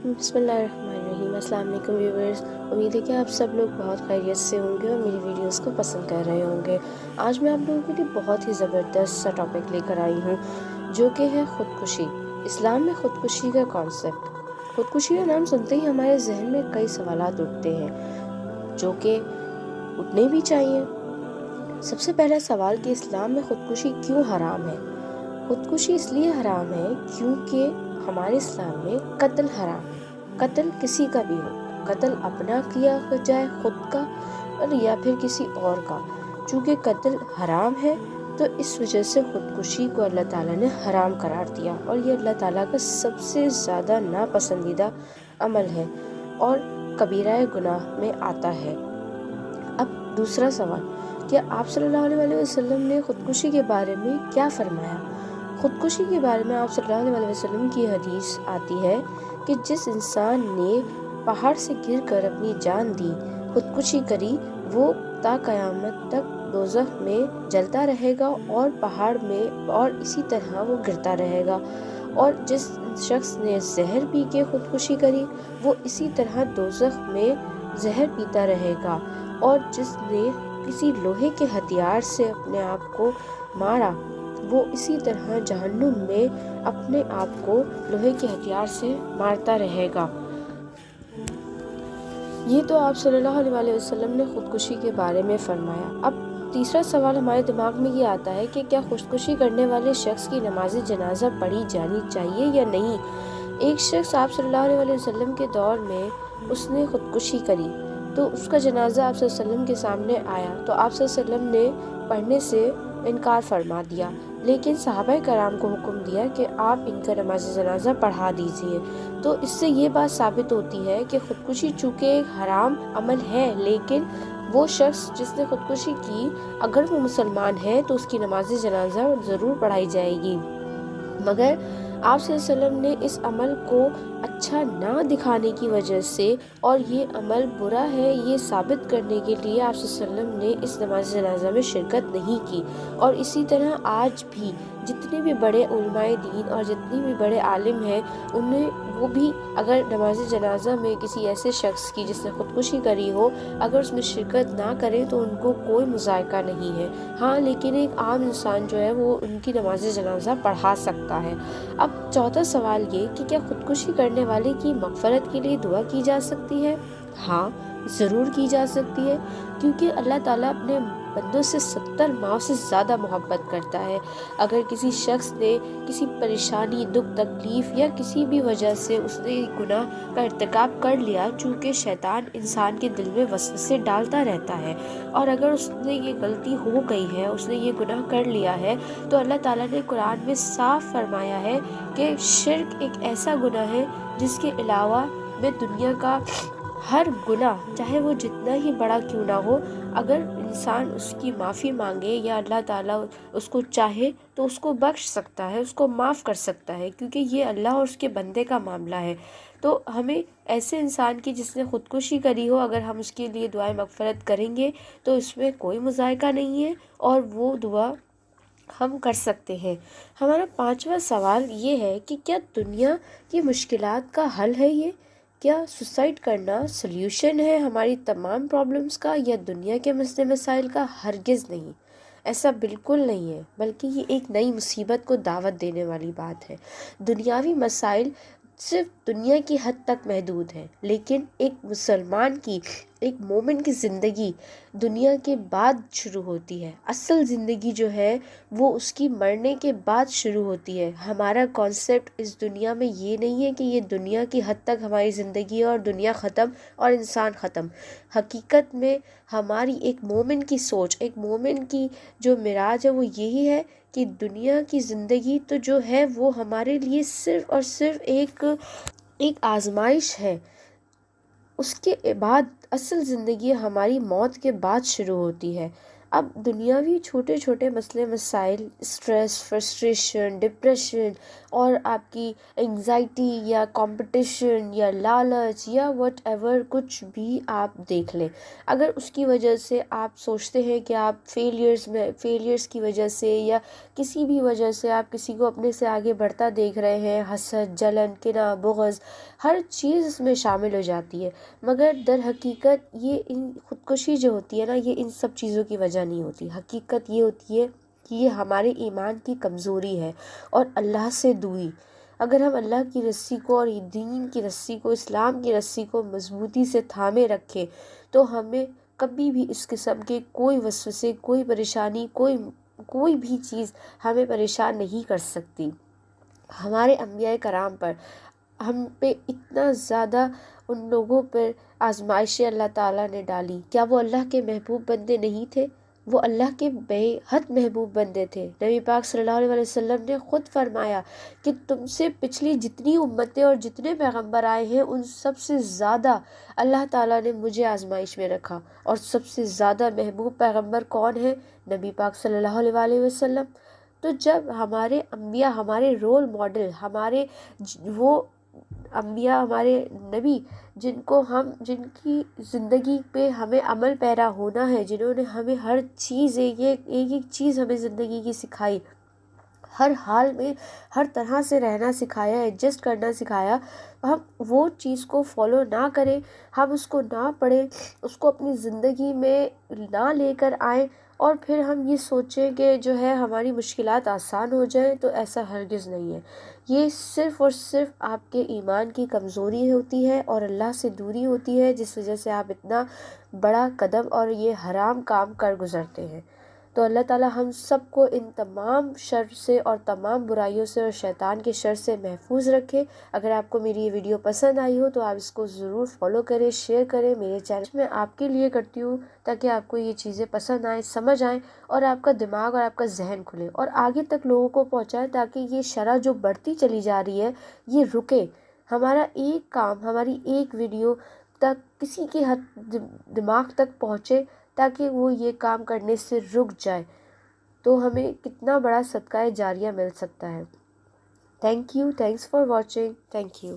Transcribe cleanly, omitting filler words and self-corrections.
بسم اللہ الرحمن الرحیم۔ السلام علیکم ویورز، امید ہے کہ آپ سب لوگ بہت خیریت سے ہوں گے اور میری ویڈیوز کو پسند کر رہے ہوں گے۔ آج میں آپ لوگوں کے لیے بہت ہی زبردست سا ٹاپک لے کر آئی ہوں جو کہ ہے خودکشی۔ اسلام میں خودکشی کا کانسیپٹ۔ خودکشی کا نام سنتے ہی ہمارے ذہن میں کئی سوالات اٹھتے ہیں جو کہ اٹھنے بھی چاہیے۔ سب سے پہلا سوال کہ اسلام میں خودکشی کیوں حرام ہے؟ خودکشی اس لیے حرام ہے کیونکہ ہمارے اسلام میں قتل حرام ہے۔ قتل کسی کا بھی ہو، قتل اپنا کیا جائے خود کا اور یا پھر کسی اور کا، چونکہ قتل حرام ہے تو اس وجہ سے خودکشی کو اللہ تعالیٰ نے حرام قرار دیا، اور یہ اللہ تعالیٰ کا سب سے زیادہ ناپسندیدہ عمل ہے اور کبیرہ گناہ میں آتا ہے۔ اب دوسرا سوال، کیا آپ صلی اللہ علیہ وسلم نے خودکشی کے بارے میں کیا فرمایا؟ خودکشی کے بارے میں آپ صلی اللہ علیہ وسلم کی حدیث آتی ہے کہ جس انسان نے پہاڑ سے گر کر اپنی جان دی، خودکشی کری، وہ تا قیامت تک دوزخ میں جلتا رہے گا اور پہاڑ میں، اور اسی طرح وہ گرتا رہے گا۔ اور جس شخص نے زہر پی کے خودکشی کری، وہ اسی طرح دوزخ میں زہر پیتا رہے گا۔ اور جس نے کسی لوہے کے ہتھیار سے اپنے آپ کو مارا، وہ اسی طرح جہنم میں اپنے آپ کو لوہے کے ہتھیار سے مارتا رہے گا۔ یہ تو آپ صلی اللہ علیہ وسلم نے خودکشی کے بارے میں فرمایا۔ اب تیسرا سوال ہمارے دماغ میں یہ آتا ہے کہ کیا خودکشی کرنے والے شخص کی نماز جنازہ پڑھی جانی چاہیے یا نہیں؟ ایک شخص آپ صلی اللہ علیہ وسلم کے دور میں اس نے خودکشی کری تو اس کا جنازہ آپ صلی اللہ علیہ وسلم کے سامنے آیا تو آپ صلی اللہ علیہ وسلم نے پڑھنے سے انکار فرما دیا، لیکن صحابہ کرام کو حکم دیا کہ آپ ان کا نماز جنازہ پڑھا دیجئے۔ تو اس سے یہ بات ثابت ہوتی ہے کہ خودکشی چونکہ ایک حرام عمل ہے، لیکن وہ شخص جس نے خودکشی کی اگر وہ مسلمان ہے تو اس کی نماز جنازہ ضرور پڑھائی جائے گی، مگر آپ صلی اللہ علیہ وسلم نے اس عمل کو اچھا نہ دکھانے کی وجہ سے اور یہ عمل برا ہے یہ ثابت کرنے کے لیے آپ صلی اللہ علیہ وسلم نے اس نماز جنازہ میں شرکت نہیں کی۔ اور اسی طرح آج بھی جتنے بھی بڑے علماء دین اور جتنے بھی بڑے عالم ہیں، وہ بھی اگر نماز جنازہ میں کسی ایسے شخص کی جس نے خودکشی کری ہو اگر اس میں شرکت نہ کریں تو ان کو کوئی مذائقہ نہیں ہے۔ ہاں، لیکن ایک عام انسان جو ہے وہ ان کی نماز جنازہ پڑھا سکتا ہے۔ اب چوتھا سوال یہ کہ کیا خودکشی کرنے والے کی مغفرت کے لیے دعا کی جا سکتی ہے؟ ہاں، ضرور کی جا سکتی ہے، کیونکہ اللہ تعالیٰ اپنے بندوں سے 70 ماؤں سے زیادہ محبت کرتا ہے۔ اگر کسی شخص نے کسی پریشانی، دکھ، تکلیف یا کسی بھی وجہ سے اس نے گناہ کا ارتکاب کر لیا، چونکہ شیطان انسان کے دل میں وسوسے ڈالتا رہتا ہے، اور اگر اس نے یہ غلطی ہو گئی ہے، اس نے یہ گناہ کر لیا ہے، تو اللہ تعالیٰ نے قرآن میں صاف فرمایا ہے کہ شرک ایک ایسا گناہ ہے جس کے علاوہ میں دنیا کا ہر گناہ چاہے وہ جتنا ہی بڑا کیوں نہ ہو، اگر انسان اس کی معافی مانگے یا اللہ تعالیٰ اس کو چاہے تو اس کو بخش سکتا ہے، اس کو معاف کر سکتا ہے، کیونکہ یہ اللہ اور اس کے بندے کا معاملہ ہے۔ تو ہمیں ایسے انسان کی جس نے خودکشی کری ہو اگر ہم اس کے لیے دعائیں مغفرت کریں گے تو اس میں کوئی مذائقہ نہیں ہے اور وہ دعا ہم کر سکتے ہیں۔ ہمارا پانچواں سوال یہ ہے کہ کیا دنیا کی مشکلات کا حل ہے یہ؟ کیا سوسائڈ کرنا سلیوشن ہے ہماری تمام پرابلمز کا یا دنیا کے مسئلے مسائل کا؟ ہرگز نہیں، ایسا بالکل نہیں ہے، بلکہ یہ ایک نئی مصیبت کو دعوت دینے والی بات ہے۔ دنیاوی مسائل صرف دنیا کی حد تک محدود ہیں، لیکن ایک مسلمان کی، ایک مومن کی زندگی دنیا کے بعد شروع ہوتی ہے۔ اصل زندگی جو ہے وہ اس کی مرنے کے بعد شروع ہوتی ہے۔ ہمارا کانسیپٹ اس دنیا میں یہ نہیں ہے کہ یہ دنیا کی حد تک ہماری زندگی ہے اور دنیا ختم اور انسان ختم۔ حقیقت میں ہماری ایک مومن کی سوچ، ایک مومن کی جو معراج ہے وہ یہی ہے کہ دنیا کی زندگی تو جو ہے وہ ہمارے لیے صرف اور صرف ایک آزمائش ہے۔ اس کے بعد اصل زندگی ہماری موت کے بعد شروع ہوتی ہے۔ اب دنیاوی چھوٹے چھوٹے مسئلے مسائل، اسٹریس، فرسٹریشن، ڈپریشن اور آپ کی انگزائٹی یا کمپٹیشن یا لالچ یا وٹ ایور کچھ بھی آپ دیکھ لیں، اگر اس کی وجہ سے آپ سوچتے ہیں کہ آپ فیلیئرس کی وجہ سے یا کسی بھی وجہ سے آپ کسی کو اپنے سے آگے بڑھتا دیکھ رہے ہیں، حسد، جلن، کینہ، بغض، ہر چیز اس میں شامل ہو جاتی ہے، مگر در حقیقت یہ خودکشی جو ہوتی ہے نا، یہ ان سب چیزوں کی وجہ نہیں ہوتی۔ حقیقت یہ ہوتی ہے کہ یہ ہمارے ایمان کی کمزوری ہے اور اللہ سے دوری۔ اگر ہم اللہ کی رسی کو اور دین کی رسی کو، اسلام کی رسی کو مضبوطی سے تھامے رکھیں تو ہمیں کبھی بھی اس قسم کے کوئی وسوسے، کوئی پریشانی، کوئی بھی چیز ہمیں پریشان نہیں کر سکتی۔ ہمارے انبیاء کرام پر، ہم پہ اتنا زیادہ ان لوگوں پر آزمائشیں اللہ تعالیٰ نے ڈالی، کیا وہ اللہ کے محبوب بندے نہیں تھے؟ وہ اللہ کے بے حد محبوب بندے تھے۔ نبی پاک صلی اللہ علیہ وسلم نے خود فرمایا کہ تم سے پچھلی جتنی امتیں اور جتنے پیغمبر آئے ہیں ان سب سے زیادہ اللہ تعالیٰ نے مجھے آزمائش میں رکھا، اور سب سے زیادہ محبوب پیغمبر کون ہے؟ نبی پاک صلی اللہ علیہ وسلم۔ تو جب ہمارے انبیاء، ہمارے رول ماڈل، ہمارے وہ انبیاء، ہمارے نبی جن کی زندگی پہ ہمیں عمل پیرا ہونا ہے، جنہوں نے ہمیں ہر چیز ایک ایک چیز ہمیں زندگی کی سکھائی، ہر حال میں ہر طرح سے رہنا سکھایا، ایڈجسٹ کرنا سکھایا، ہم وہ چیز کو فالو نہ کریں، ہم اس کو نہ پڑھیں، اس کو اپنی زندگی میں نہ لے کر آئیں، اور پھر ہم یہ سوچیں کہ جو ہے ہماری مشکلات آسان ہو جائیں، تو ایسا ہرگز نہیں ہے۔ یہ صرف اور صرف آپ کے ایمان کی کمزوری ہوتی ہے اور اللہ سے دوری ہوتی ہے، جس وجہ سے آپ اتنا بڑا قدم اور یہ حرام کام کر گزرتے ہیں۔ تو اللہ تعالیٰ ہم سب کو ان تمام شر سے اور تمام برائیوں سے اور شیطان کے شر سے محفوظ رکھے۔ اگر آپ کو میری یہ ویڈیو پسند آئی ہو تو آپ اس کو ضرور فالو کریں، شیئر کریں۔ میرے چینل میں آپ کے لیے کرتی ہوں تاکہ آپ کو یہ چیزیں پسند آئیں، سمجھ آئیں، اور آپ کا دماغ اور آپ کا ذہن کھلے اور آگے تک لوگوں کو پہنچائیں، تاکہ یہ شرح جو بڑھتی چلی جا رہی ہے یہ رکے۔ ہمارا ایک کام، ہماری ایک ویڈیو تک کسی کے دماغ تک پہنچے تاکہ وہ یہ کام کرنے سے رک جائے، تو ہمیں کتنا بڑا صدقہ جاریہ مل سکتا ہے۔ Thank you, thanks for watching, thank you.